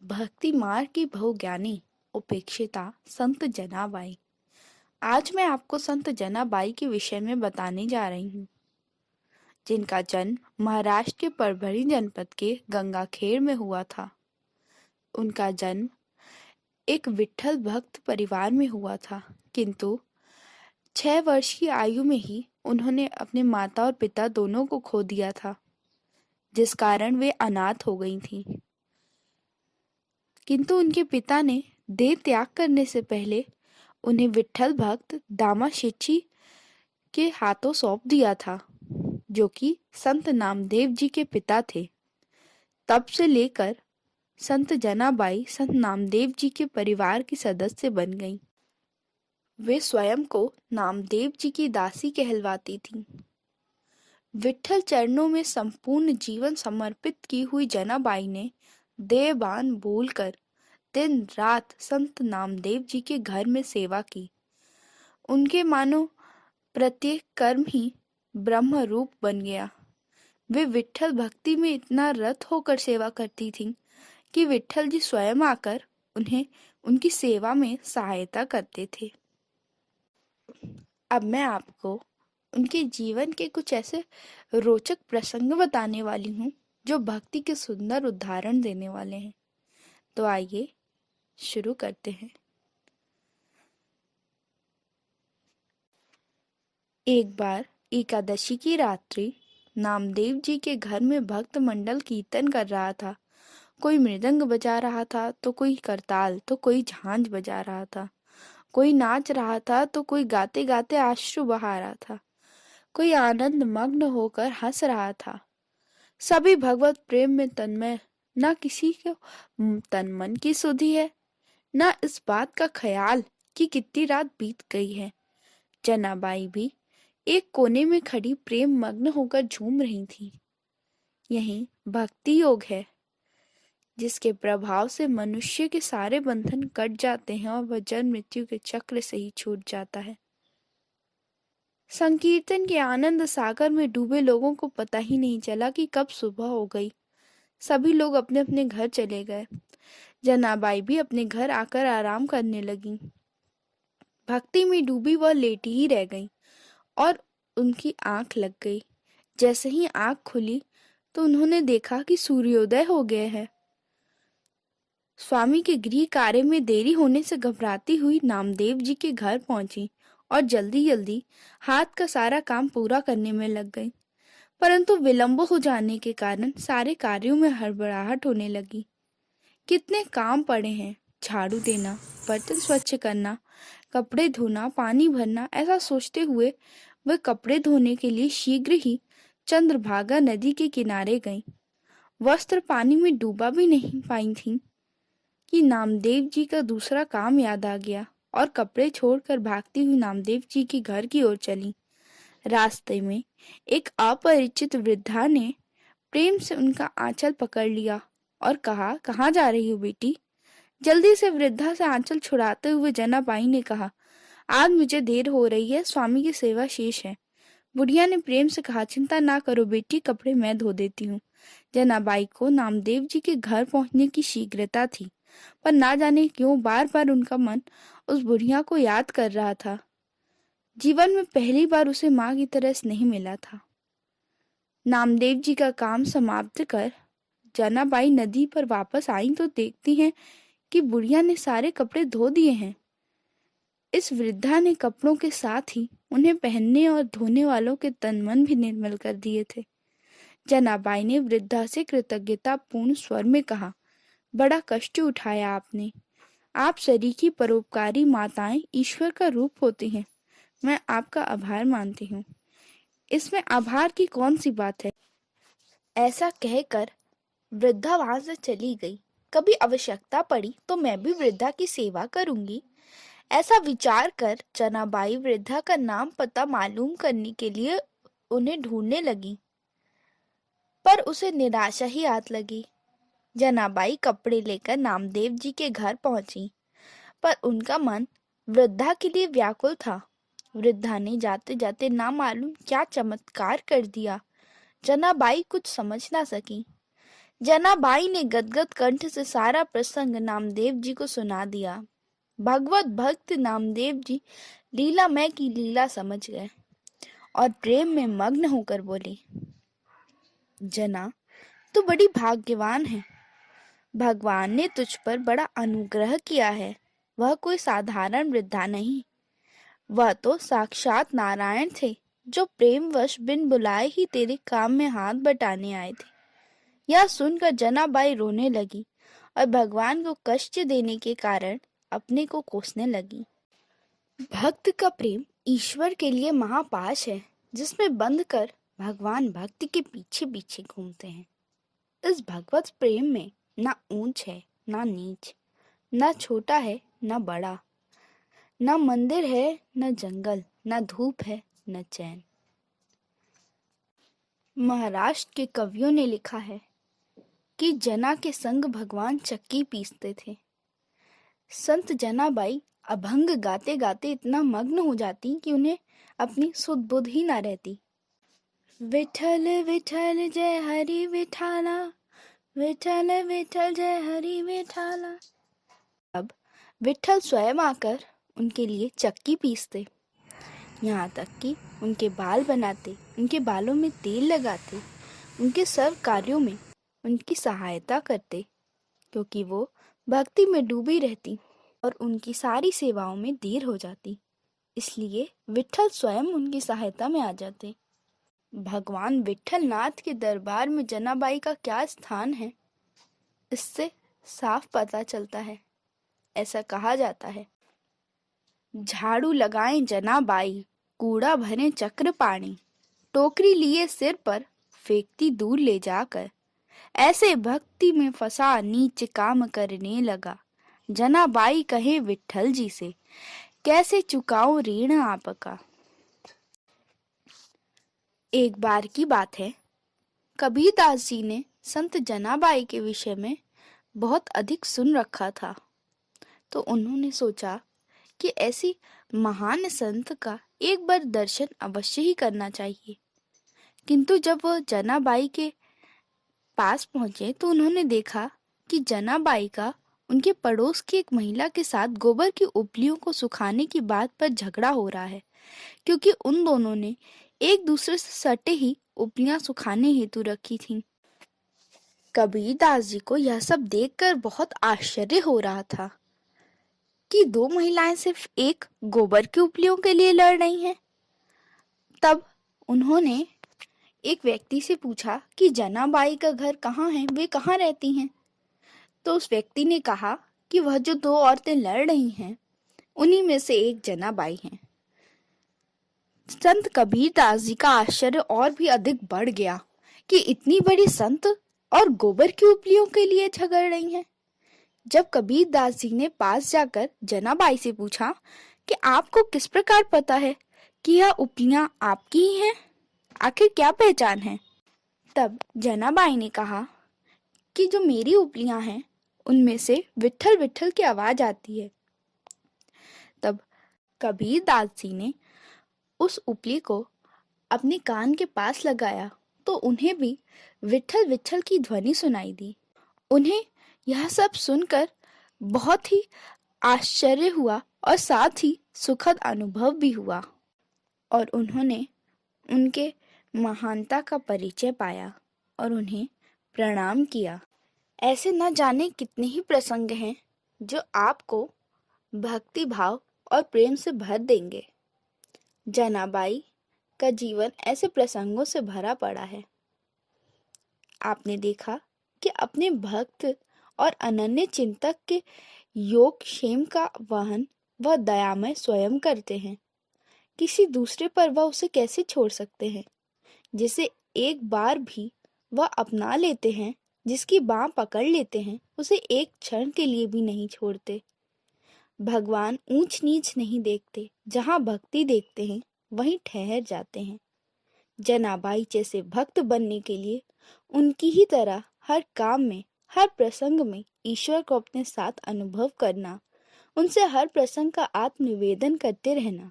भक्ति मार्ग की बहुज्ञानी उपेक्षिता संत जनाबाई। आज मैं आपको संत जनाबाई के विषय में बताने जा रही हूँ, जिनका जन्म महाराष्ट्र के परभणी जनपद के गंगाखेड़ में हुआ था। उनका जन्म एक विठ्ठल भक्त परिवार में हुआ था, किंतु 6 वर्ष की आयु में ही उन्होंने अपने माता और पिता दोनों को खो दिया था, जिस कारण वे अनाथ हो गई थीं। किंतु उनके पिता ने देह त्याग करने से पहले उन्हें विठ्ठल भक्त दामा शेट्टी के हाथों सौंप दिया था, जो कि संत नामदेव जी के पिता थे। तब से लेकर संत जनाबाई संत नामदेव जी के परिवार की सदस्य बन गईं। वे स्वयं को नामदेव जी की दासी कहलवाती थीं। विठ्ठल चरणों में संपूर्ण जीवन समर्पित की हुई जनाबाई ने देहबान भूलकर दिन रात संत नामदेव जी के घर में सेवा की। उनके मानो प्रत्येक कर्म ही ब्रह्म रूप बन गया। वे विठ्ठल भक्ति में इतना रत होकर सेवा करती थीं कि विठ्ठल जी स्वयं आकर उन्हें उनकी सेवा में सहायता करते थे। अब मैं आपको उनके जीवन के कुछ ऐसे रोचक प्रसंग बताने वाली हूँ जो भक्ति के सुंदर उदाहरण देने वाले हैं। तो आइए शुरू करते हैं। एक बार एकादशी की रात्रि नामदेव जी के घर में भक्त मंडल कीर्तन कर रहा था। कोई मृदंग बजा रहा था, तो कोई करताल, तो कोई झांझ बजा रहा था। कोई नाच रहा था, तो कोई गाते गाते अश्रु बहा रहा था। कोई आनंद मग्न होकर हंस रहा था। सभी भगवत प्रेम में तन्मय। न किसी को तन मन की सुधि है, न इस बात का ख्याल कि कितनी रात बीत गई है। जनाबाई भी एक कोने में खड़ी प्रेम मग्न होकर झूम रही थी। यही भक्ति योग है, जिसके प्रभाव से मनुष्य के सारे बंधन कट जाते हैं और वह जन्म मृत्यु के चक्र से ही छूट जाता है। संकीर्तन के आनंद सागर में डूबे लोगों को पता ही नहीं चला कि कब सुबह हो गई। सभी लोग अपने अपने घर चले गए। जनाबाई भी अपने घर आकर आराम करने लगी। भक्ति में डूबी वह लेटी ही रह गई और उनकी आंख लग गई। जैसे ही आंख खुली तो उन्होंने देखा कि सूर्योदय हो गया है। स्वामी के गृह कार्य में देरी होने से घबराती हुई नामदेव जी के घर पहुंची और जल्दी जल्दी हाथ का सारा काम पूरा करने में लग गई। परंतु विलंब हो जाने के कारण सारे कार्यों में हड़बड़ाहट होने लगी। कितने काम पड़े हैं, झाड़ू देना, बर्तन स्वच्छ करना, कपड़े धोना, पानी भरना। ऐसा सोचते हुए वह कपड़े धोने के लिए शीघ्र ही चंद्रभागा नदी के किनारे गईं। वस्त्र पानी में डूबा भी नहीं पाई थीं कि नामदेव जी का दूसरा काम याद आ गया और कपड़े छोड़कर भागती हुई नामदेव जी के घर की ओर चली। रास्ते में एक अपरिचित वृद्धा ने प्रेम से उनका आंचल पकड़ लिया और कहा, कहाँ जा रही हो बेटी? जल्दी से वृद्धा से आंचल छुड़ाते हुए जनाबाई ने कहा, आज मुझे देर हो रही है, स्वामी की सेवा शेष है। बुढ़िया ने प्रेम से कहा, चिंता ना करो बेटी, कपड़े मैं धो देती हूँ। जनाबाई को नामदेव जी के घर पहुंचने की शीघ्रता थी, पर ना जाने क्यों बार बार उनका मन उस बुढ़िया को याद कर रहा था। जीवन में पहली बार उसे माँ की तरह स्नेह मिला था। नामदेव जी का काम समाप्त कर जनाबाई नदी पर वापस आई तो देखती हैं कि बुढ़िया ने सारे कपड़े धो दिए हैं। इस वृद्धा ने कपड़ों के साथ ही उन्हें पहनने और धोने वालों के तन मन भी निर्मल कर दिए थे। जनाबाई ने वृद्धा से कृतज्ञता पूर्ण स्वर में कहा, बड़ा कष्ट उठाया आपने। आप सरीखी परोपकारी माताएं ईश्वर का रूप होती हैं। मैं आपका आभार मानती हूँ। इसमें आभार की कौन सी बात है? ऐसा कहकर वृद्धा वहां से चली गई। कभी आवश्यकता पड़ी तो मैं भी वृद्धा की सेवा करूंगी, ऐसा विचार कर जनाबाई वृद्धा का नाम पता मालूम करने के लिए उन्हें ढूंढने लगी, पर उसे निराशा ही हाथ लगी। जनाबाई कपड़े लेकर नामदेव जी के घर पहुंची, पर उनका मन वृद्धा के लिए व्याकुल था। वृद्धा ने जाते जाते ना मालूम क्या चमत्कार कर दिया। जनाबाई कुछ समझ ना सकी। जनाबाई ने गदगद कंठ से सारा प्रसंग नामदेव जी को सुना दिया। भगवत भक्त नामदेव जी लीलामय की लीला समझ गए और प्रेम में मग्न होकर बोले, जना, तू बड़ी भाग्यवान है। भगवान ने तुझ पर बड़ा अनुग्रह किया है। वह कोई साधारण वृद्धा नहीं, वह तो साक्षात नारायण थे, जो प्रेमवश बिन बुलाए ही तेरे काम में हाथ बटाने आए थे। यह सुनकर जनाबाई रोने लगी और भगवान को कष्ट देने के कारण अपने को कोसने लगी। भक्त का प्रेम ईश्वर के लिए महापाश है, जिसमें बंध कर भगवान भक्ति के पीछे पीछे घूमते हैं। इस भगवत प्रेम में ना ऊंच है ना नीच, ना छोटा है ना बड़ा, ना मंदिर है न जंगल, ना धूप है न चैन। महाराष्ट्र के कवियों ने लिखा है कि जना के संग भगवान चक्की पीसते थे। संत जनाबाई अभंग गाते गाते इतना मग्न हो जाती कि उन्हें अपनी सुध बुध ही ना रहती। विठल विठल जय हरि विठाला, विठल विठल जय हरि विठाला। अब विठल स्वयं आकर उनके लिए चक्की पीसते, यहाँ तक कि उनके बाल बनाते, उनके बालों में तेल लगाते, उनके सर्व कार्यों में उनकी सहायता करते, क्योंकि वो भक्ति में डूबी रहती और उनकी सारी सेवाओं में देर हो जाती। इसलिए विठल स्वयं उनकी सहायता में आ जाते। भगवान विठल नाथ के दरबार में जनाबाई का क्या स्थान है, इससे साफ पता चलता है। ऐसा कहा जाता है, झाड़ू लगाएं जनाबाई, कूड़ा भरे चक्र पाणी, टोकरी लिए सिर पर फेंकती दूर ले जाकर, ऐसे भक्ति में फंसा नीच काम करने लगा। जनाबाई कहे विठल जी से, कैसे चुकाऊं ऋण आपका। एक बार की बात है, कबीरदास जी ने संत जनाबाई के विषय में बहुत अधिक सुन रखा था, तो उन्होंने सोचा कि ऐसी महान संत का एक बार दर्शन अवश्य ही करना चाहिए। किंतु जब वह जनाबाई के पास पहुंचे तो उन्होंने देखा कि जनाबाई का उनके पड़ोस की एक महिला के साथ गोबर की उपलियों को सुखाने की बात पर झगड़ा हो रहा है, क्योंकि उन दोनों ने एक दूसरे से सटे ही उपलियां सुखाने हेतु रखी थीं। कबीरदास जी को यह सब देखकर बहुत आश्चर्य हो रहा था कि दो महिलाएं सिर्फ एक गोबर की उपलियों के लिए लड़ रही हैं। तब उन्होंने एक व्यक्ति से पूछा कि जनाबाई का घर कहाँ है, वे कहाँ रहती हैं। तो उस व्यक्ति ने कहा कि वह जो दो औरतें लड़ रही हैं, उन्हीं में से एक जनाबाई हैं। संत कबीरदास जी का आश्चर्य और भी अधिक बढ़ गया कि इतनी बड़ी संत और गोबर की उपलियों के लिए झगड़ रही हैं। जब कबीरदास जी ने पास जाकर जनाबाई से पूछा कि आपको किस प्रकार पता है कि यह उपलियां आपकी ही हैं, आखिर क्या पहचान है। तब जनाबाई ने कहा कि जो मेरी उपलियां हैं उनमें से विठल विठल की आवाज आती है। तब कबीरदास जी ने उस उपली को अपने कान के पास लगाया तो उन्हें भी विठल विठल की ध्वनि सुनाई दी। उन्हें यह सब सुनकर बहुत ही आश्चर्य हुआ और साथ ही सुखद अनुभव भी हुआ और उन्होंने उनके महानता का परिचय पाया और उन्हें प्रणाम किया। ऐसे न जाने कितने ही प्रसंग हैं जो आपको भक्ति भाव और प्रेम से भर देंगे। जनाबाई का जीवन ऐसे प्रसंगों से भरा पड़ा है। आपने देखा कि अपने भक्त और अनन्य चिंतक के योग क्षेम का वहन वह दयामय स्वयं करते हैं। किसी दूसरे पर वह उसे कैसे छोड़ सकते हैं, जिसे एक बार भी वह अपना लेते हैं, जिसकी बाँह पकड़ लेते हैं, उसे एक क्षण के लिए भी नहीं छोड़ते। भगवान ऊंच नीच नहीं देखते, जहाँ भक्ति देखते हैं वहीं ठहर जाते हैं। जनाबाई जैसे भक्त बनने के लिए उनकी ही तरह हर काम में, हर प्रसंग में ईश्वर को अपने साथ अनुभव करना, उनसे हर प्रसंग का आत्मनिवेदन करते रहना,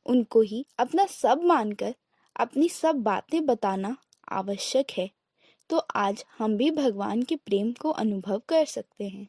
उनको ही अपना सब मानकर अपनी सब बातें बताना आवश्यक है, तो आज हम भी भगवान के प्रेम को अनुभव कर सकते हैं।